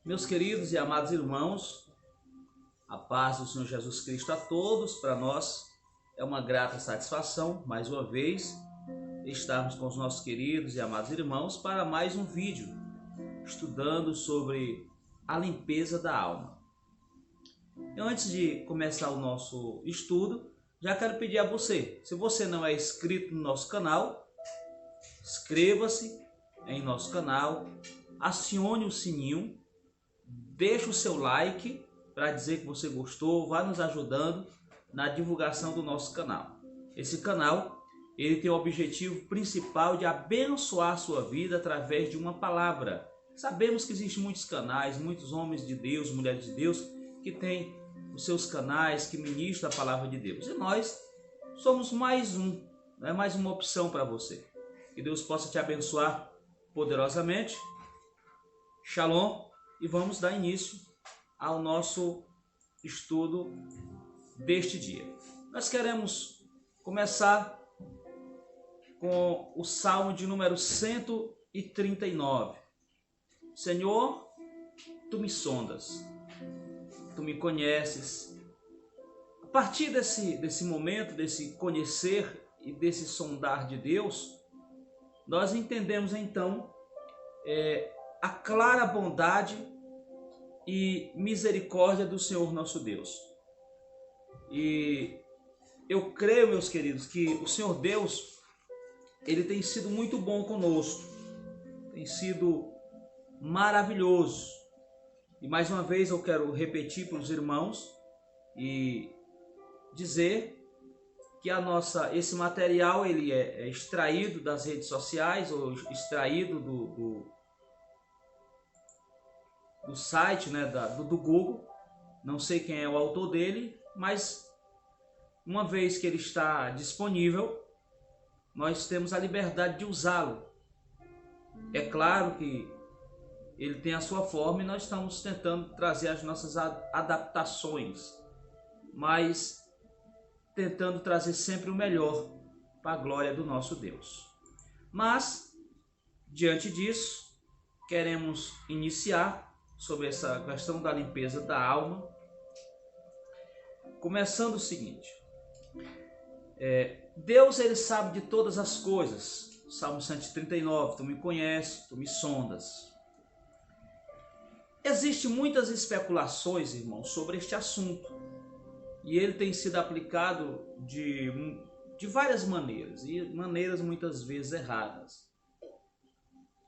Meus queridos e amados irmãos, a paz do Senhor Jesus Cristo a todos. Para nós é uma grata satisfação, mais uma vez, estarmos com os nossos queridos e amados irmãos para mais um vídeo, estudando sobre a limpeza da alma. E antes de começar o nosso estudo, já quero pedir a você, se você não é inscrito no nosso canal, inscreva-se em nosso canal, acione o sininho, deixe o seu like para dizer que você gostou, vai nos ajudando na divulgação do nosso canal. Esse canal, ele tem o objetivo principal de abençoar a sua vida através de uma palavra. Sabemos que existem muitos canais, muitos homens de Deus, mulheres de Deus, que têm os seus canais, que ministram a palavra de Deus. E nós somos mais uma opção para você. Que Deus possa te abençoar poderosamente. Shalom. E vamos dar início ao nosso estudo deste dia. Nós queremos começar com o Salmo de número 139. Senhor, Tu me sondas, Tu me conheces. A partir desse momento, desse conhecer e desse sondar de Deus, nós entendemos então a clara bondade e misericórdia do Senhor nosso Deus. E eu creio, meus queridos, que o Senhor Deus, Ele tem sido muito bom conosco, tem sido maravilhoso. E mais uma vez eu quero repetir para os irmãos e dizer que esse material ele é extraído das redes sociais ou extraído do site, do Google. Não sei quem é o autor dele, mas uma vez que ele está disponível, nós temos a liberdade de usá-lo. É claro que ele tem a sua forma e nós estamos tentando trazer as nossas adaptações, mas tentando trazer sempre o melhor para a glória do nosso Deus. Mas, diante disso, queremos iniciar sobre essa questão da limpeza da alma, começando o seguinte: Deus, Ele sabe de todas as coisas. Salmo 139, Tu me conheces, Tu me sondas. Existem muitas especulações, irmãos, sobre este assunto, e ele tem sido aplicado de várias maneiras, e maneiras muitas vezes erradas.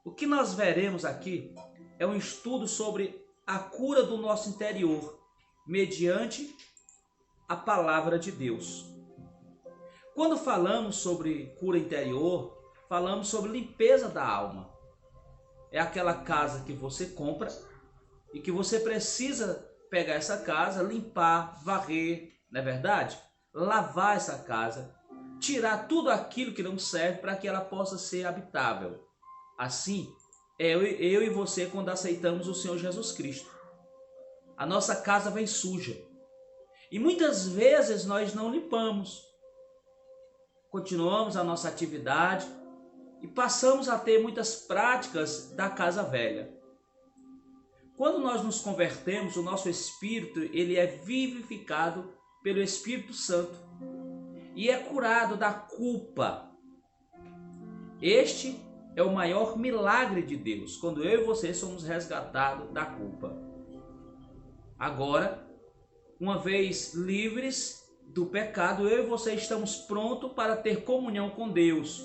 O que nós veremos aqui é um estudo sobre a cura do nosso interior, mediante a palavra de Deus. Quando falamos sobre cura interior, falamos sobre limpeza da alma. É aquela casa que você compra e que você precisa pegar essa casa, limpar, varrer, não é verdade? Lavar essa casa, tirar tudo aquilo que não serve para que ela possa ser habitável. Assim, eu e você quando aceitamos o Senhor Jesus Cristo. A nossa casa vem suja. E muitas vezes nós não limpamos. Continuamos a nossa atividade e passamos a ter muitas práticas da casa velha. Quando nós nos convertemos, o nosso espírito ele é vivificado pelo Espírito Santo e é curado da culpa. Este é o maior milagre de Deus, quando eu e você somos resgatados da culpa. Agora, uma vez livres do pecado, eu e você estamos prontos para ter comunhão com Deus.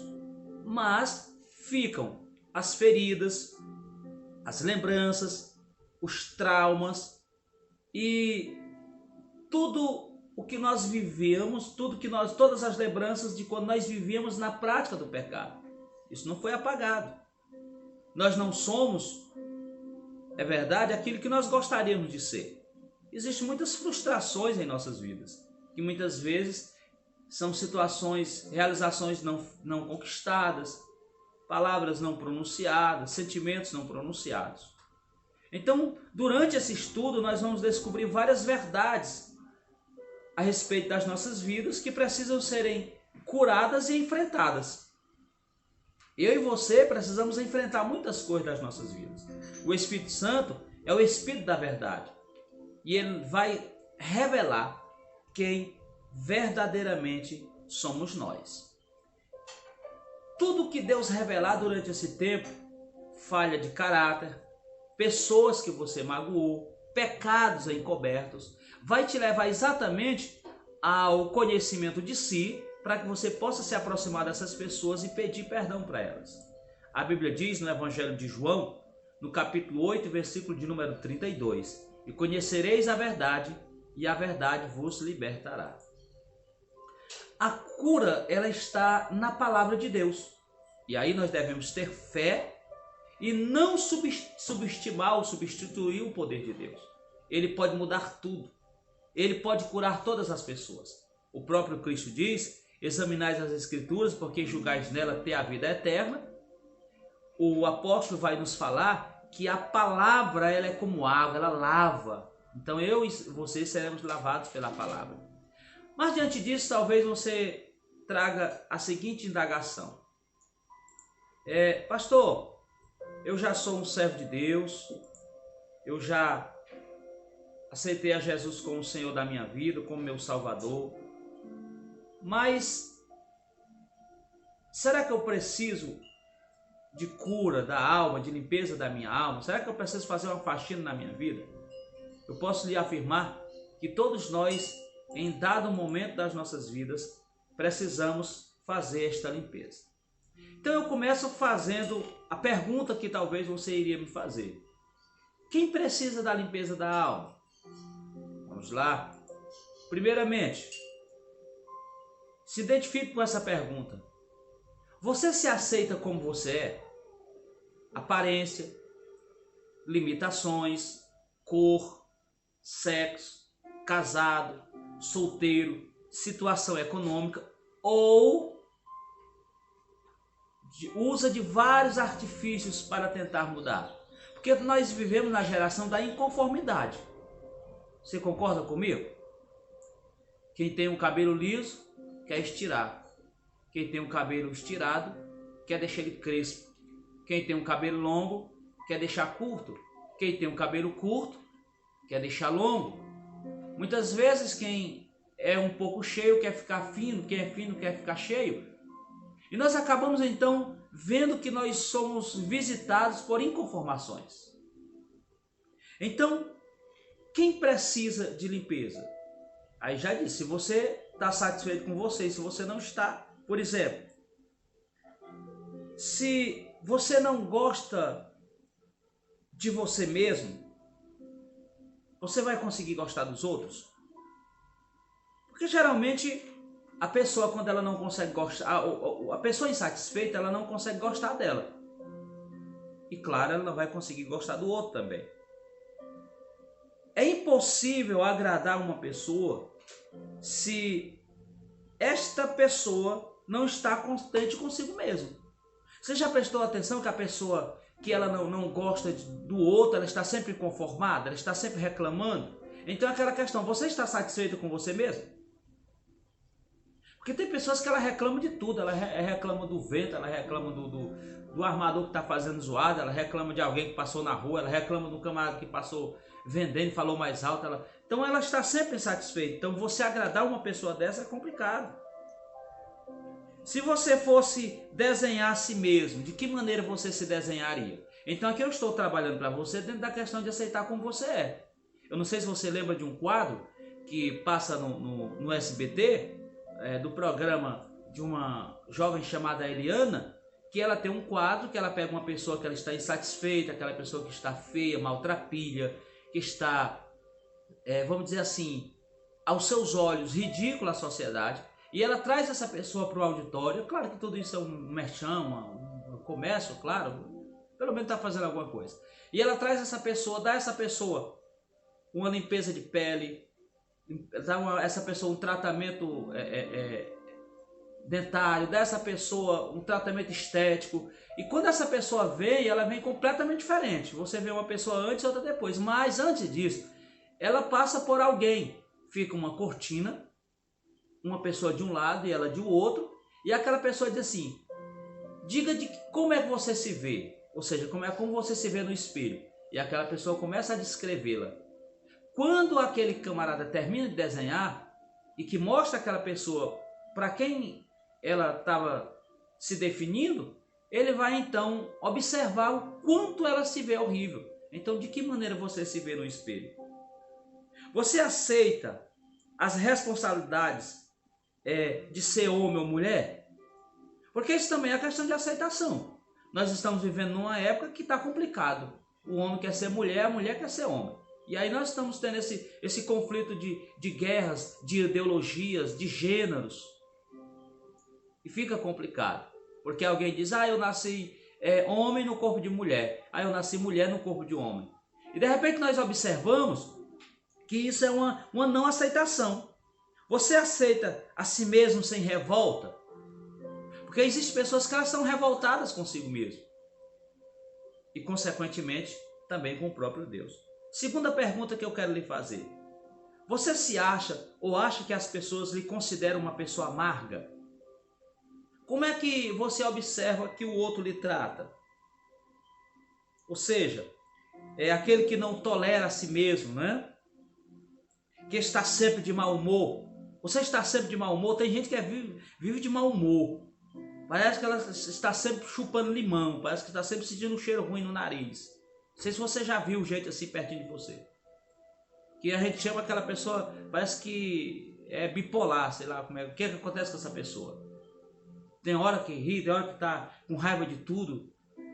Mas ficam as feridas, as lembranças, os traumas e tudo o que nós vivemos, todas as lembranças de quando nós vivíamos na prática do pecado. Isso não foi apagado. Nós não somos, é verdade, aquilo que nós gostaríamos de ser. Existem muitas frustrações em nossas vidas, que muitas vezes são situações, realizações não conquistadas, palavras não pronunciadas, sentimentos não pronunciados. Então, durante esse estudo, nós vamos descobrir várias verdades a respeito das nossas vidas que precisam serem curadas e enfrentadas. Eu e você precisamos enfrentar muitas coisas das nossas vidas. O Espírito Santo, é o Espírito da verdade. E ele vai revelar quem verdadeiramente somos nós. Tudo que Deus revelar durante esse tempo, falha de caráter, pessoas que você magoou, pecados encobertos, vai te levar exatamente ao conhecimento de si, para que você possa se aproximar dessas pessoas e pedir perdão para elas. A Bíblia diz no Evangelho de João, no capítulo 8, versículo de número 32, e conhecereis a verdade, e a verdade vos libertará. A cura, ela está na palavra de Deus. E aí nós devemos ter fé e não subestimar ou substituir o poder de Deus. Ele pode mudar tudo. Ele pode curar todas as pessoas. O próprio Cristo diz: examinais as Escrituras, porque julgais nela ter a vida eterna. O apóstolo vai nos falar que a palavra, ela é como água, ela lava. Então eu e vocês seremos lavados pela palavra. Mas diante disso, talvez você traga a seguinte indagação: pastor, eu já sou um servo de Deus, eu já aceitei a Jesus como o Senhor da minha vida, como meu Salvador, mas será que eu preciso de cura da alma, de limpeza da minha alma? Será que eu preciso fazer uma faxina na minha vida? Eu posso lhe afirmar que todos nós, em dado momento das nossas vidas, precisamos fazer esta limpeza. Então eu começo fazendo a pergunta que talvez você iria me fazer: quem precisa da limpeza da alma? Vamos lá. Primeiramente, se identifique com essa pergunta. Você se aceita como você é? Aparência, limitações, cor, sexo, casado, solteiro, situação econômica, ou usa de vários artifícios para tentar mudar? Porque nós vivemos na geração da inconformidade. Você concorda comigo? Quem tem um cabelo liso quer estirar. Quem tem um cabelo estirado quer deixar ele crespo. Quem tem um cabelo longo quer deixar curto. Quem tem um cabelo curto quer deixar longo. Muitas vezes quem é um pouco cheio quer ficar fino, quem é fino quer ficar cheio. E nós acabamos então vendo que nós somos visitados por inconformações. Então, quem precisa de limpeza? Aí já disse, se você está satisfeito com você, se você não está, por exemplo, se você não gosta de você mesmo, você vai conseguir gostar dos outros? Porque geralmente a pessoa, quando ela não consegue gostar, a pessoa insatisfeita, ela não consegue gostar dela. E claro, ela não vai conseguir gostar do outro também. É impossível agradar uma pessoa se esta pessoa não está contente consigo mesmo. Você já prestou atenção que a pessoa que ela não gosta do outro, ela está sempre inconformada, ela está sempre reclamando? Então é aquela questão, você está satisfeito com você mesmo? Porque tem pessoas que ela reclama de tudo, ela reclama do vento, ela reclama do armador que está fazendo zoada, ela reclama de alguém que passou na rua, ela reclama do camarada que passou vendendo e falou mais alto. Então ela está sempre insatisfeita. Então você agradar uma pessoa dessa é complicado. Se você fosse desenhar a si mesmo, de que maneira você se desenharia? Então aqui eu estou trabalhando para você dentro da questão de aceitar como você é. Eu não sei se você lembra de um quadro que passa no SBT, do programa de uma jovem chamada Eliana, que ela tem um quadro que ela pega uma pessoa que ela está insatisfeita, aquela pessoa que está feia, maltrapilha, que está, vamos dizer assim, aos seus olhos ridícula à sociedade, e ela traz essa pessoa para o auditório. Claro que tudo isso é um merchan, um comércio, claro, pelo menos está fazendo alguma coisa. E ela traz essa pessoa, dá a essa pessoa uma limpeza de pele, dá essa pessoa um tratamento dentário, dá essa pessoa um tratamento estético. E quando essa pessoa vem, ela vem completamente diferente. Você vê uma pessoa antes e outra depois. Mas antes disso, ela passa por alguém. Fica uma cortina, uma pessoa de um lado e ela de outro. E aquela pessoa diz assim: diga de como é que você se vê. Ou seja, como você se vê no espelho. e aquela pessoa começa a descrevê-la. Quando aquele camarada termina de desenhar e que mostra aquela pessoa para quem ela estava se definindo, ele vai então observar o quanto ela se vê horrível. Então, de que maneira você se vê no espelho? Você aceita as responsabilidades de ser homem ou mulher? Porque isso também é questão de aceitação. Nós estamos vivendo numa época que está complicado. O homem quer ser mulher, a mulher quer ser homem. E aí nós estamos tendo esse conflito de guerras, de ideologias, de gêneros. E fica complicado. Porque alguém diz, eu nasci homem no corpo de mulher. Eu nasci mulher no corpo de homem. E de repente nós observamos que isso é uma não aceitação. Você aceita a si mesmo sem revolta? Porque existem pessoas que elas são revoltadas consigo mesmo. E consequentemente também com o próprio Deus. Segunda pergunta que eu quero lhe fazer. Você se acha ou acha que as pessoas lhe consideram uma pessoa amarga? Como é que você observa que o outro lhe trata? Ou seja, é aquele que não tolera a si mesmo, né? Que está sempre de mau humor. Você está sempre de mau humor? Tem gente que vive de mau humor. Parece que ela está sempre chupando limão. Parece que está sempre sentindo um cheiro ruim no nariz. Não sei se você já viu gente assim pertinho de você. Que a gente chama aquela pessoa, parece que é bipolar, sei lá como é. O que acontece com essa pessoa? Tem hora que ri, tem hora que está com raiva de tudo,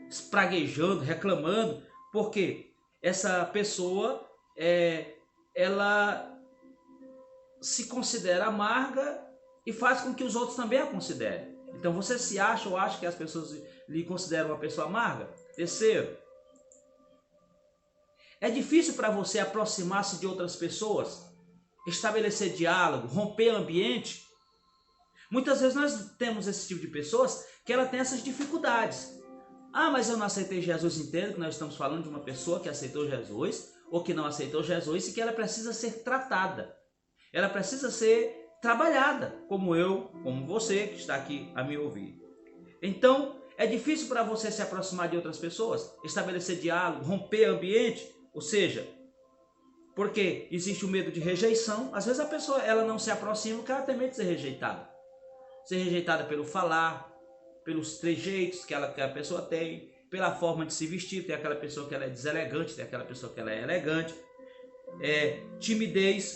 espraguejando, reclamando. Porque essa pessoa, ela se considera amarga e faz com que os outros também a considerem. Então você se acha ou acha que as pessoas lhe consideram uma pessoa amarga? Terceiro, é difícil para você aproximar-se de outras pessoas, estabelecer diálogo, romper ambiente? Muitas vezes nós temos esse tipo de pessoas que ela tem essas dificuldades. Mas eu não aceitei Jesus. Entendo que nós estamos falando de uma pessoa que aceitou Jesus ou que não aceitou Jesus e que ela precisa ser tratada. Ela precisa ser trabalhada, como eu, como você que está aqui a me ouvir. Então, é difícil para você se aproximar de outras pessoas, estabelecer diálogo, romper ambiente, ou seja, porque existe o medo de rejeição. Às vezes a pessoa ela não se aproxima porque ela tem medo de ser rejeitada. Ser rejeitada pelo falar, pelos trejeitos que a pessoa tem, pela forma de se vestir. Tem aquela pessoa que ela é deselegante, tem aquela pessoa que ela é elegante. Timidez.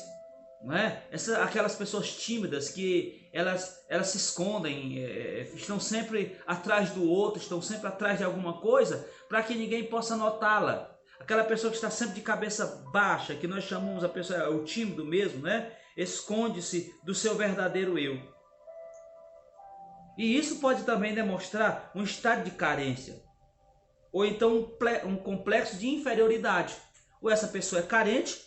Não é? Aquelas pessoas tímidas que elas se escondem, estão sempre atrás do outro, estão sempre atrás de alguma coisa para que ninguém possa notá-la. Aquela pessoa que está sempre de cabeça baixa, que nós chamamos a pessoa, o tímido mesmo, né? Esconde-se do seu verdadeiro eu. E isso pode também demonstrar um estado de carência, ou então um complexo de inferioridade. Ou essa pessoa é carente,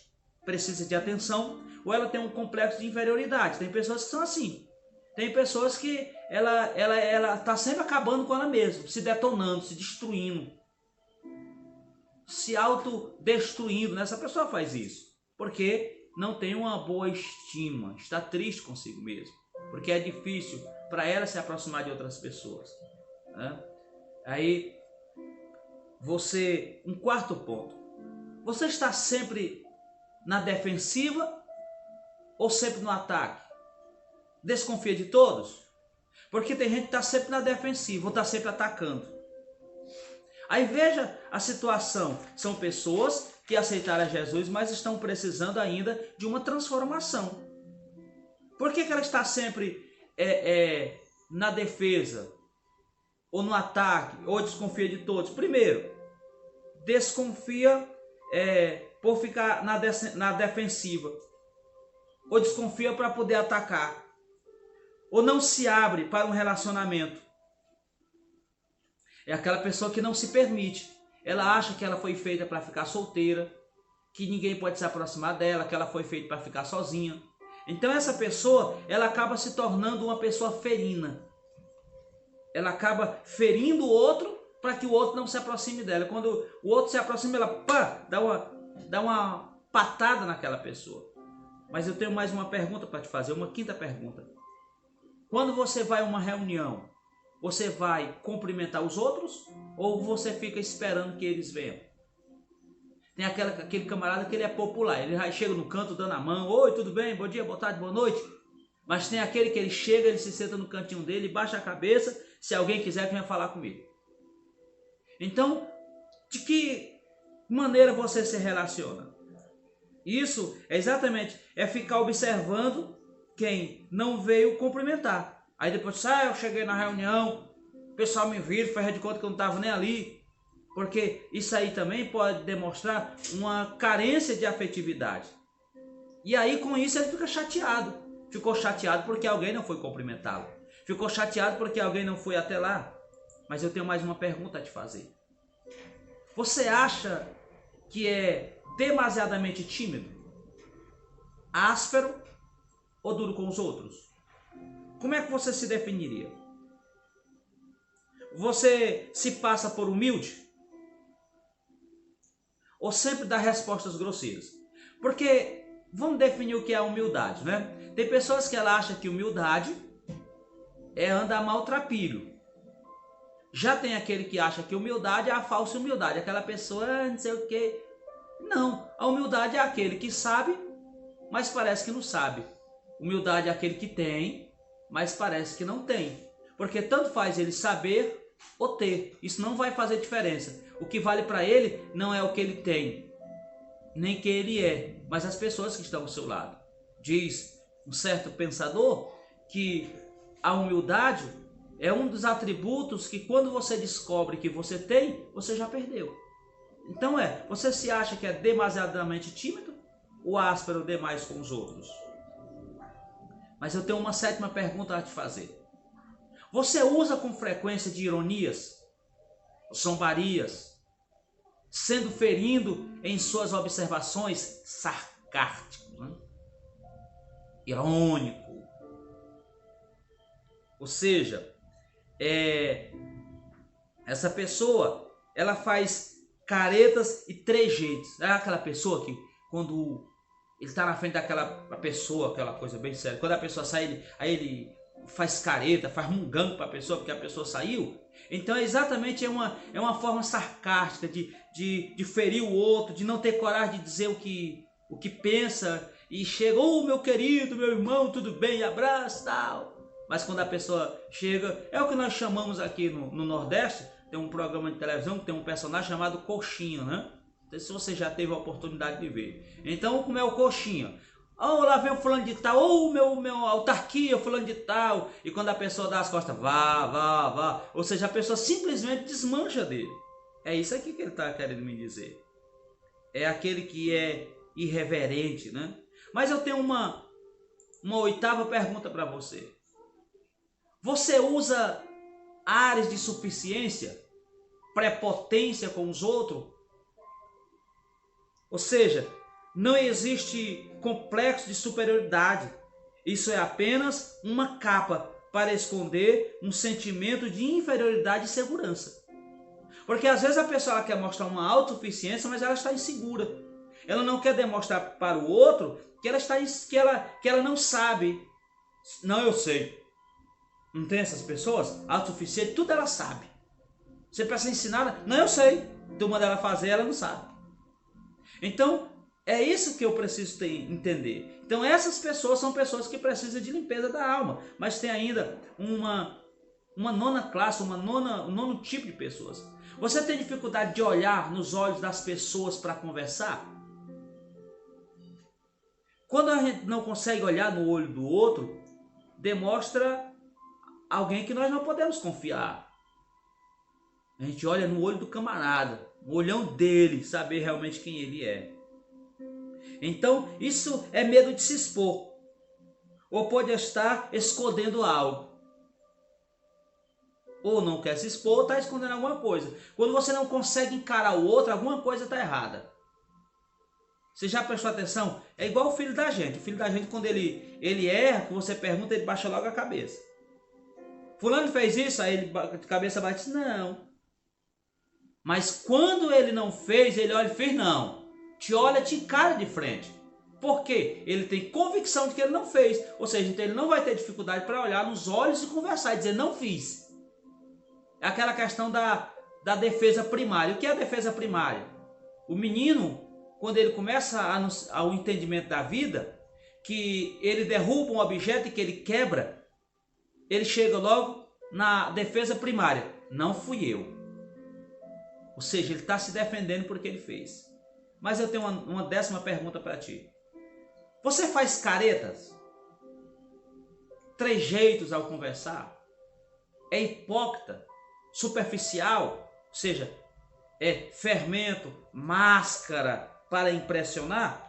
precisa de atenção, ou ela tem um complexo de inferioridade. Tem pessoas que são assim. Tem pessoas que ela está sempre acabando com ela mesma, se detonando, se destruindo, se autodestruindo. Né? Essa pessoa faz isso porque não tem uma boa estima, está triste consigo mesmo, porque é difícil para ela se aproximar de outras pessoas. Né? Aí, um quarto ponto. Você está sempre na defensiva ou sempre no ataque? Desconfia de todos? Porque tem gente que está sempre na defensiva ou está sempre atacando. Aí veja a situação. São pessoas que aceitaram Jesus, mas estão precisando ainda de uma transformação. Por que ela está sempre na defesa? Ou no ataque? Ou desconfia de todos? Primeiro, desconfia por ficar na defensiva. Ou desconfia para poder atacar. Ou não se abre para um relacionamento. É aquela pessoa que não se permite. Ela acha que ela foi feita para ficar solteira, que ninguém pode se aproximar dela, que ela foi feita para ficar sozinha. Então essa pessoa, ela acaba se tornando uma pessoa ferina. Ela acaba ferindo o outro para que o outro não se aproxime dela. Quando o outro se aproxima, ela dá uma patada naquela pessoa. Mas eu tenho mais uma pergunta para te fazer, uma quinta pergunta. Quando você vai a uma reunião, você vai cumprimentar os outros ou você fica esperando que eles venham? Tem aquele camarada que ele é popular, ele chega no canto dando a mão, oi, tudo bem, bom dia, boa tarde, boa noite. Mas tem aquele que ele chega, ele se senta no cantinho dele, baixa a cabeça, se alguém quiser venha falar comigo. Então, de que maneira você se relaciona? Isso é exatamente, é ficar observando quem não veio cumprimentar. Aí depois, eu cheguei na reunião, o pessoal me vira, faz de conta que eu não estava nem ali. Porque isso aí também pode demonstrar uma carência de afetividade. E aí com isso ele fica chateado. Ficou chateado porque alguém não foi cumprimentá-lo. Ficou chateado porque alguém não foi até lá. Mas eu tenho mais uma pergunta a te fazer. Você acha que é demasiadamente tímido, áspero ou duro com os outros? Como é que você se definiria? Você se passa por humilde? Ou sempre dá respostas grosseiras? Porque vamos definir o que é a humildade, né? Tem pessoas que ela acha que humildade é andar maltrapilho. Já tem aquele que acha que humildade é a falsa humildade, aquela pessoa não sei o que. Não, a humildade é aquele que sabe, mas parece que não sabe. Humildade é aquele que tem, mas parece que não tem. Porque tanto faz ele saber ou ter, isso não vai fazer diferença. O que vale para ele não é o que ele tem, nem quem ele é, mas as pessoas que estão ao seu lado. Diz um certo pensador que a humildade é um dos atributos que quando você descobre que você tem, você já perdeu. Então você se acha que é demasiadamente tímido ou áspero demais com os outros? Mas eu tenho uma sétima pergunta a te fazer. Você usa com frequência de ironias, zombarias, sendo ferindo em suas observações sarcástico, né? Irônico. Ou seja, essa pessoa, ela faz caretas e trejeitos. É aquela pessoa que quando ele está na frente daquela pessoa, aquela coisa bem séria, quando a pessoa sai, aí ele faz careta, faz mungango para a pessoa porque a pessoa saiu. Então exatamente é uma forma sarcástica de ferir o outro, de não ter coragem de dizer o que pensa e chega, meu querido, meu irmão, tudo bem, abraço, tal. Mas quando a pessoa chega, é o que nós chamamos aqui no Nordeste, tem um programa de televisão que tem um personagem chamado Coxinha, né? Não sei se você já teve a oportunidade de ver. Então, como é o Coxinha? Lá vem o fulano de tal, meu autarquia, fulano de tal. E quando a pessoa dá as costas, vá. Ou seja, a pessoa simplesmente desmancha dele. É isso aqui que ele está querendo me dizer. É aquele que é irreverente, né? Mas eu tenho uma oitava pergunta para você. Você usa ares de suficiência, prepotência com os outros? Ou seja, não existe complexo de superioridade. Isso é apenas uma capa para esconder um sentimento de inferioridade e segurança. Porque às vezes a pessoa ela quer mostrar uma autossuficiência, mas ela está insegura. Ela não quer demonstrar para o outro que ela não sabe. Não, eu sei. Não tem essas pessoas? Autossuficiente, tudo ela sabe. Você precisa ensinar, não, eu sei. Tu manda ela fazer, ela não sabe. Então, é isso que eu preciso entender. Então, essas pessoas são pessoas que precisam de limpeza da alma. Mas tem ainda uma nona classe, um nono tipo de pessoas. Você tem dificuldade de olhar nos olhos das pessoas para conversar? Quando a gente não consegue olhar no olho do outro, demonstra alguém que nós não podemos confiar. A gente olha no olho do camarada, no olhão dele, saber realmente quem ele é. Então, isso é medo de se expor. Ou pode estar escondendo algo. Ou não quer se expor, ou está escondendo alguma coisa. Quando você não consegue encarar o outro, alguma coisa está errada. Você já prestou atenção? É igual o filho da gente. O filho da gente, quando ele erra, que você pergunta, ele baixa logo a cabeça. Fulano fez isso, aí ele a cabeça bate, não. Mas quando ele não fez, ele olha e fez não. Te olha, te encara de frente. Por quê? Ele tem convicção de que ele não fez. Ou seja, então ele não vai ter dificuldade para olhar nos olhos e conversar e dizer não fiz. É aquela questão da defesa primária. O que é a defesa primária? O menino, quando ele começa ao entendimento da vida, que ele derruba um objeto e que ele quebra, ele chega logo na defesa primária. Não fui eu. Ou seja, ele está se defendendo por que ele fez. Mas eu tenho uma décima pergunta para ti. Você faz caretas? Trejeitos ao conversar? É hipócrita? Superficial? Ou seja, é fermento, máscara para impressionar?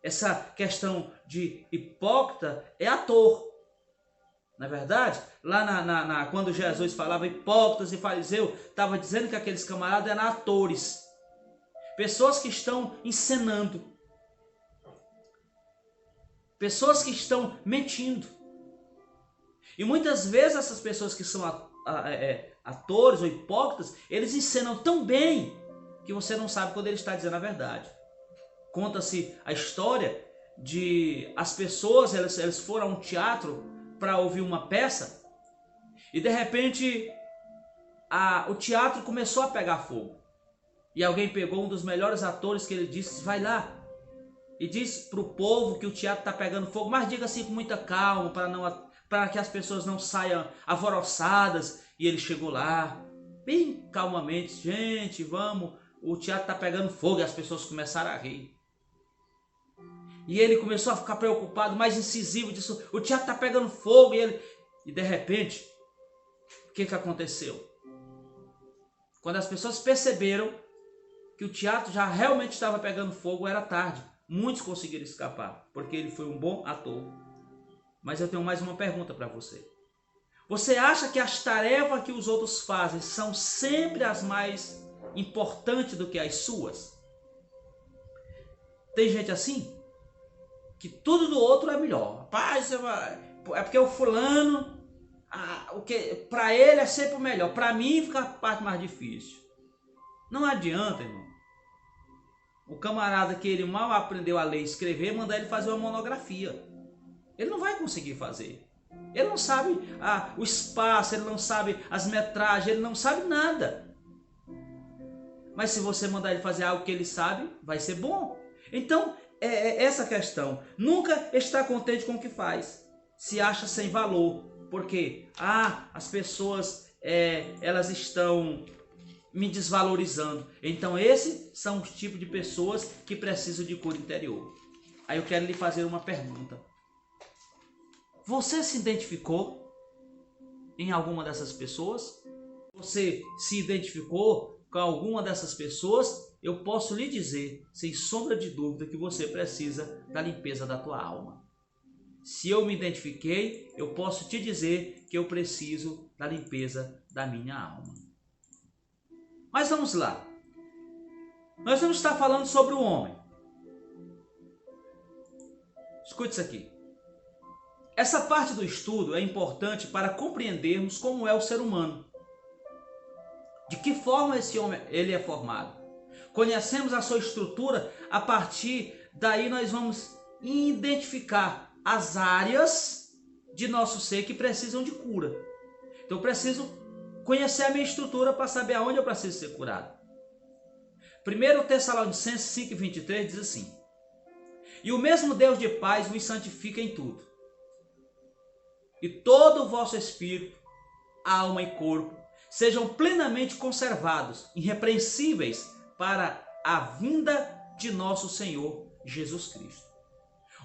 Essa questão de hipócrita é ator. Na verdade, lá quando Jesus falava hipócritas e fariseus, estava dizendo que aqueles camaradas eram atores. Pessoas que estão encenando. Pessoas que estão mentindo. E muitas vezes essas pessoas que são atores ou hipócritas, eles encenam tão bem que você não sabe quando ele está dizendo a verdade. Conta-se a história de as pessoas, elas foram a um teatro para ouvir uma peça e de repente o teatro começou a pegar fogo. E alguém pegou um dos melhores atores que ele disse, vai lá e diz para o povo que o teatro está pegando fogo, mas diga assim com muita calma para que as pessoas não saiam alvoroçadas. E ele chegou lá, bem calmamente, gente, vamos, o teatro está pegando fogo. E as pessoas começaram a rir. E ele começou a ficar preocupado, mais incisivo, disse, o teatro está pegando fogo. E de repente, o que aconteceu? Quando as pessoas perceberam que o teatro já realmente estava pegando fogo, era tarde. Muitos conseguiram escapar, porque ele foi um bom ator. Mas eu tenho mais uma pergunta para você. Você acha que as tarefas que os outros fazem são sempre as mais importantes do que as suas? Tem gente assim? Que tudo do outro é melhor. Rapaz, é porque o fulano, para ele é sempre o melhor. Para mim fica a parte mais difícil. Não adianta, irmão. O camarada que ele mal aprendeu a ler e escrever, mandar ele fazer uma monografia. Ele não vai conseguir fazer. Ele não sabe o espaço, ele não sabe as metragens, ele não sabe nada. Mas se você mandar ele fazer algo que ele sabe, vai ser bom. Então, é essa questão. Nunca está contente com o que faz. Se acha sem valor. Porque, as pessoas, elas estão me desvalorizando. Então, esses são os tipos de pessoas que precisam de cura interior. Aí eu quero lhe fazer uma pergunta. Você se identificou em alguma dessas pessoas? Você se identificou com alguma dessas pessoas? Eu posso lhe dizer, sem sombra de dúvida, que você precisa da limpeza da tua alma. Se eu me identifiquei, eu posso te dizer que eu preciso da limpeza da minha alma. Mas vamos lá. Nós vamos estar falando sobre o homem. Escute isso aqui. Essa parte do estudo é importante para compreendermos como é o ser humano. De que forma esse homem ele é formado. Conhecemos a sua estrutura, a partir daí nós vamos identificar as áreas de nosso ser que precisam de cura. Então eu preciso conhecer a minha estrutura para saber aonde eu preciso ser curado. 1 Tessalonicenses 5,23 diz assim: E o mesmo Deus de paz vos santifica em tudo, e todo o vosso espírito, alma e corpo sejam plenamente conservados, irrepreensíveis para a vinda de nosso Senhor Jesus Cristo.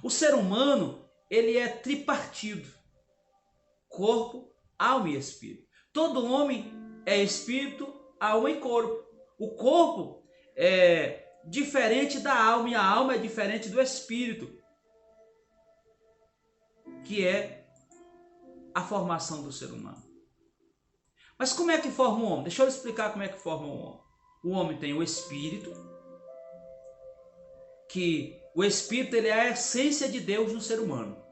O ser humano, ele é tripartido: corpo, alma e espírito. Todo homem é espírito, alma e corpo. O corpo é diferente da alma e a alma é diferente do espírito, que é a formação do ser humano. Mas como é que forma o homem? Deixa eu explicar como é que forma o homem. O homem tem o espírito, que o espírito ele é a essência de Deus no ser humano.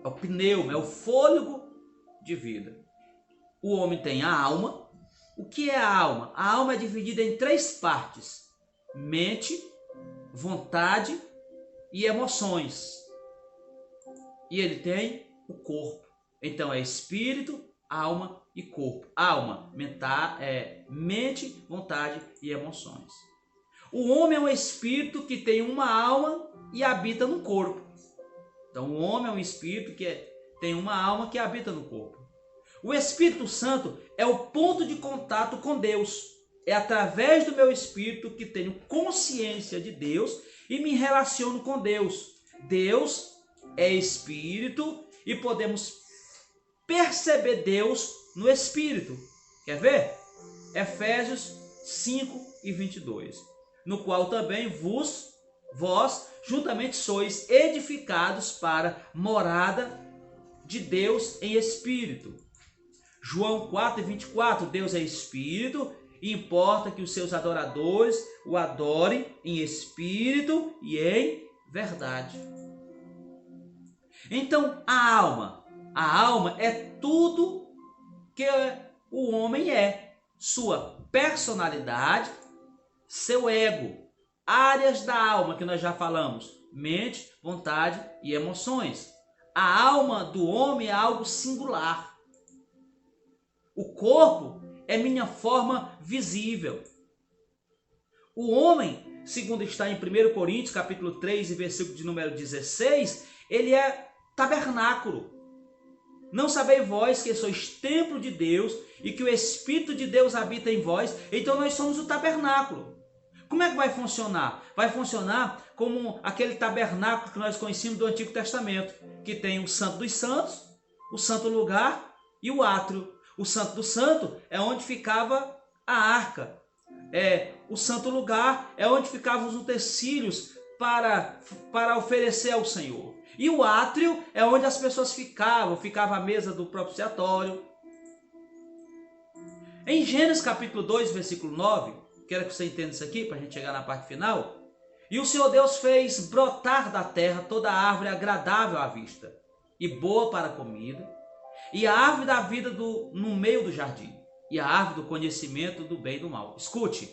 É o pneuma, é o fôlego de vida. O homem tem a alma. O que é a alma? A alma é dividida em 3 partes: mente, vontade e emoções. E ele tem o corpo. Então é espírito, alma e corpo. Alma, mente, vontade e emoções. O homem é um espírito que tem uma alma e habita no corpo. Então o homem é um espírito que tem uma alma que habita no corpo. O Espírito Santo é o ponto de contato com Deus. É através do meu espírito que tenho consciência de Deus e me relaciono com Deus. Deus é espírito e podemos perceber Deus no espírito. Quer ver? Efésios 5:22. No qual também vós juntamente sois edificados para morada de Deus em espírito. João 4:24, Deus é espírito e importa que os seus adoradores o adorem em espírito e em verdade. Então a alma é tudo que o homem é, sua personalidade, seu ego, áreas da alma que nós já falamos, mente, vontade e emoções. A alma do homem é algo singular. O corpo é minha forma visível. O homem, segundo está em 1 Coríntios, capítulo 3, e versículo de número 16, ele é tabernáculo. Não sabeis vós que sois templo de Deus e que o Espírito de Deus habita em vós? Então nós somos o tabernáculo. Como é que vai funcionar? Vai funcionar como aquele tabernáculo que nós conhecemos do Antigo Testamento, que tem o Santo dos Santos, o Santo Lugar e o Átrio. O Santo do Santo é onde ficava a arca. O Santo Lugar é onde ficavam os utensílios para oferecer ao Senhor. E o átrio é onde as pessoas ficava a mesa do propiciatório. Em Gênesis capítulo 2, versículo 9, quero que você entenda isso aqui para a gente chegar na parte final. E o Senhor Deus fez brotar da terra toda árvore agradável à vista e boa para a comida, e a árvore da vida no meio do jardim, e a árvore do conhecimento do bem e do mal. Escute,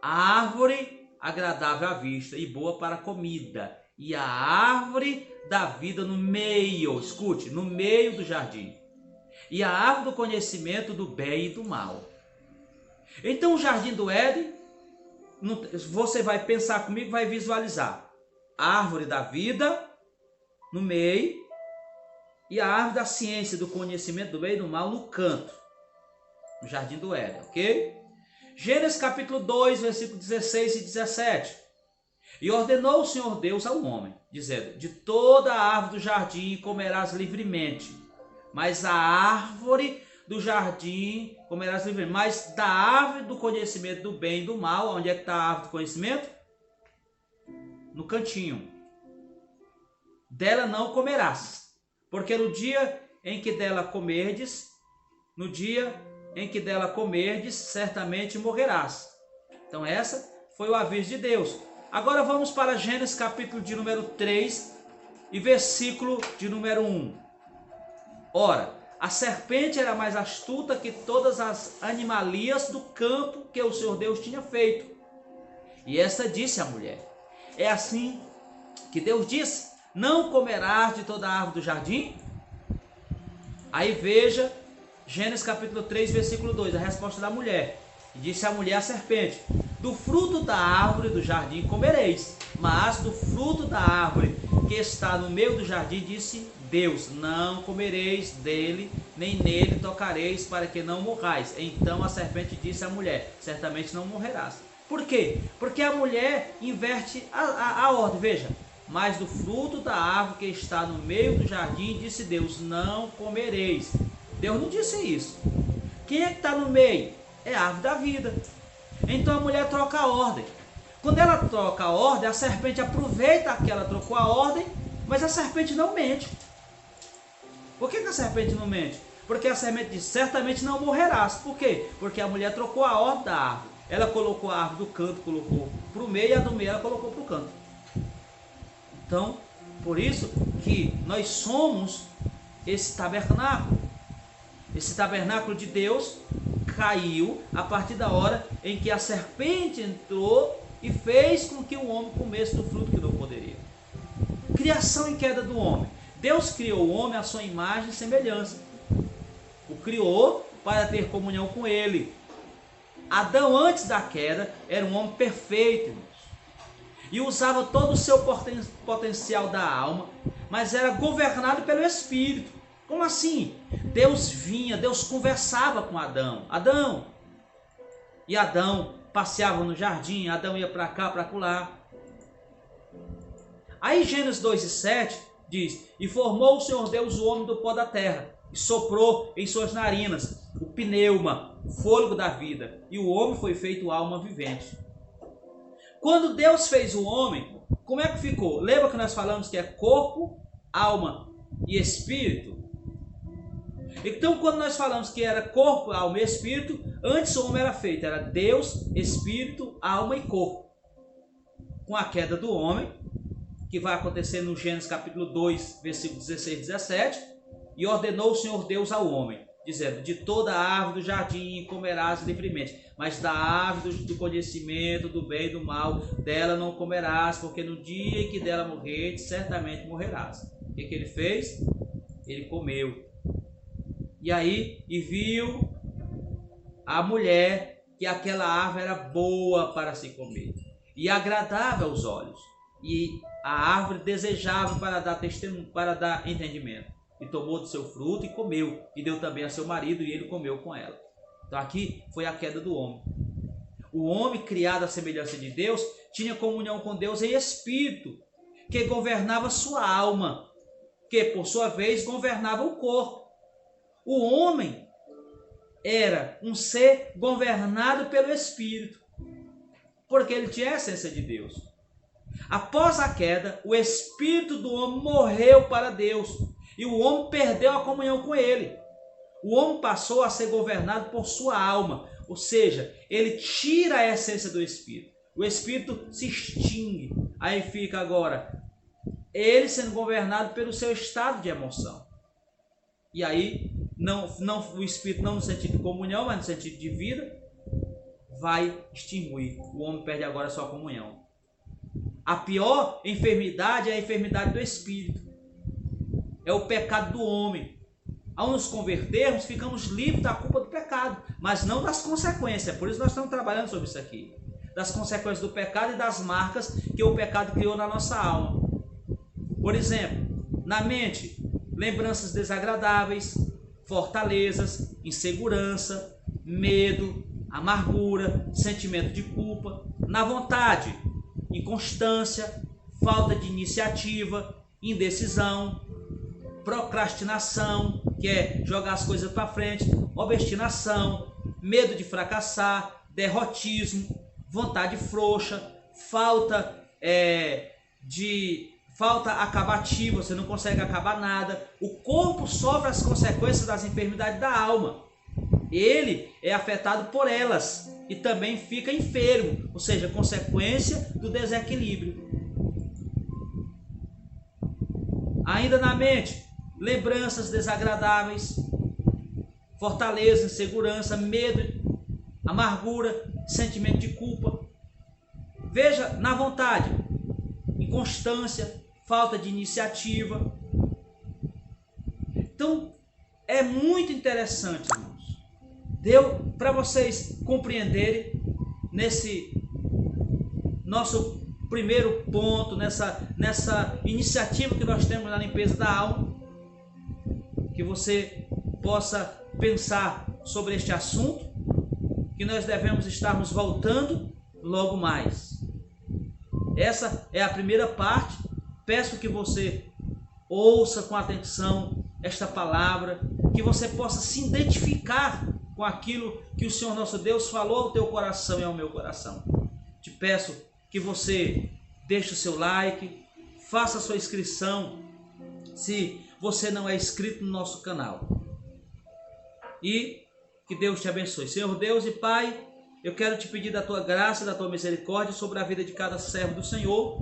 a árvore agradável à vista e boa para a comida, e a árvore da vida no meio, escute, no meio do jardim, e a árvore do conhecimento do bem e do mal. Então o jardim do Éden, você vai pensar comigo, vai visualizar a árvore da vida no meio e a árvore da ciência, do conhecimento do bem e do mal no canto, no jardim do Éden, ok? Gênesis capítulo 2, versículo 16 e 17. E ordenou o Senhor Deus ao homem, dizendo: de toda a árvore do jardim comerás livremente, mas a árvore do jardim comerás livremente, mas da árvore do conhecimento do bem e do mal, onde é que está a árvore do conhecimento? No cantinho. Dela não comerás, porque no dia em que dela comerdes, certamente morrerás. Então essa foi o aviso de Deus. Agora vamos para Gênesis capítulo de número 3 e versículo de número 1. Ora, a serpente era mais astuta que todas as animalias do campo que o Senhor Deus tinha feito. E esta disse à mulher: é assim que Deus disse: não comerás de toda a árvore do jardim? Aí veja, Gênesis capítulo 3, versículo 2, a resposta da mulher. E disse a mulher à serpente: do fruto da árvore do jardim comereis, mas do fruto da árvore que está no meio do jardim, disse Deus: não comereis dele, nem nele tocareis, para que não morrais. Então a serpente disse à mulher: certamente não morrerás. Por quê? Porque a mulher inverte a ordem. Veja: mas do fruto da árvore que está no meio do jardim, disse Deus: não comereis. Deus não disse isso. Quem é que está no meio? É a árvore da vida. Então a mulher troca a ordem. Quando ela troca a ordem, a serpente aproveita que ela trocou a ordem, mas a serpente não mente. Por que a serpente não mente? Porque a serpente diz: certamente não morrerás. Por quê? Porque a mulher trocou a ordem da árvore. Ela colocou a árvore do canto, colocou para o meio, e a do meio ela colocou para o canto. Então, por isso que nós somos esse tabernáculo. Esse tabernáculo de Deus caiu a partir da hora em que a serpente entrou e fez com que o homem comesse do fruto que não poderia. Criação e queda do homem. Deus criou o homem à sua imagem e semelhança. O criou para ter comunhão com ele. Adão, antes da queda, era um homem perfeito, irmãos, e usava todo o seu potencial da alma, mas era governado pelo Espírito. Como assim? Deus vinha, Deus conversava com Adão. Adão! E Adão passeava no jardim, Adão ia para cá, para acolá. Aí Gênesis 2:7 diz: e formou o Senhor Deus o homem do pó da terra, e soprou em suas narinas o pneuma, o fôlego da vida, e o homem foi feito alma vivente. Quando Deus fez o homem, como é que ficou? Lembra que nós falamos que é corpo, alma e espírito? Então, quando nós falamos que era corpo, alma e espírito, antes o homem era feito, era Deus, espírito, alma e corpo. Com a queda do homem, que vai acontecer no Gênesis capítulo 2, versículos 16 e 17, e ordenou o Senhor Deus ao homem, dizendo: de toda a árvore do jardim comerás livremente, mas da árvore do conhecimento do bem e do mal, dela não comerás, porque no dia em que dela morreres, certamente morrerás. O que ele fez? Ele comeu. E aí, e viu a mulher que aquela árvore era boa para se comer e agradável aos olhos, e a árvore desejável para dar testemunho, para dar entendimento. E tomou do seu fruto e comeu, e deu também a seu marido, e ele comeu com ela. Então aqui foi a queda do homem. O homem, criado à semelhança de Deus, tinha comunhão com Deus em espírito, que governava sua alma, que por sua vez governava o corpo. O homem era um ser governado pelo Espírito, porque ele tinha a essência de Deus. Após a queda, o espírito do homem morreu para Deus, e o homem perdeu a comunhão com ele. O homem passou a ser governado por sua alma, ou seja, ele tira a essência do espírito. O espírito se extingue. Aí fica agora ele sendo governado pelo seu estado de emoção. E aí o espírito não no sentido de comunhão, mas no sentido de vida, vai extinguir. O homem perde agora a sua comunhão. A pior enfermidade é a enfermidade do espírito. É o pecado do homem. Ao nos convertermos, ficamos livres da culpa do pecado, mas não das consequências. Por isso nós estamos trabalhando sobre isso aqui. Das consequências do pecado e das marcas que o pecado criou na nossa alma. Por exemplo, na mente, lembranças desagradáveis, fortalezas, insegurança, medo, amargura, sentimento de culpa. Na vontade, inconstância, falta de iniciativa, indecisão, procrastinação, que é jogar as coisas para frente, obstinação, medo de fracassar, derrotismo, vontade frouxa, falta acabativa, você não consegue acabar nada. O corpo sofre as consequências das enfermidades da alma. Ele é afetado por elas e também fica enfermo, ou seja, consequência do desequilíbrio. Ainda na mente, lembranças desagradáveis, fortaleza, insegurança, medo, amargura, sentimento de culpa. Veja, na vontade, inconstância, falta de iniciativa. Então, é muito interessante, irmãos. Deu para vocês compreenderem nesse nosso primeiro ponto, nessa iniciativa que nós temos na limpeza da alma, que você possa pensar sobre este assunto, que nós devemos estarmos voltando logo mais. Essa é a primeira parte. Peço que você ouça com atenção esta palavra, que você possa se identificar com aquilo que o Senhor nosso Deus falou ao teu coração e ao meu coração. Te peço que você deixe o seu like, faça a sua inscrição, se você não é inscrito no nosso canal. E que Deus te abençoe. Senhor Deus e Pai, eu quero te pedir da tua graça e da tua misericórdia sobre a vida de cada servo do Senhor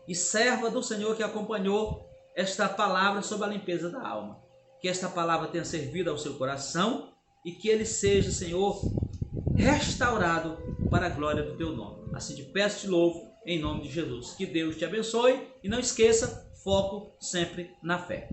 e serva do Senhor que acompanhou esta palavra sobre a limpeza da alma. Que esta palavra tenha servido ao seu coração e que ele seja, Senhor, restaurado para a glória do teu nome. Assim te peço e te louvo em nome de Jesus. Que Deus te abençoe e não esqueça, foco sempre na fé.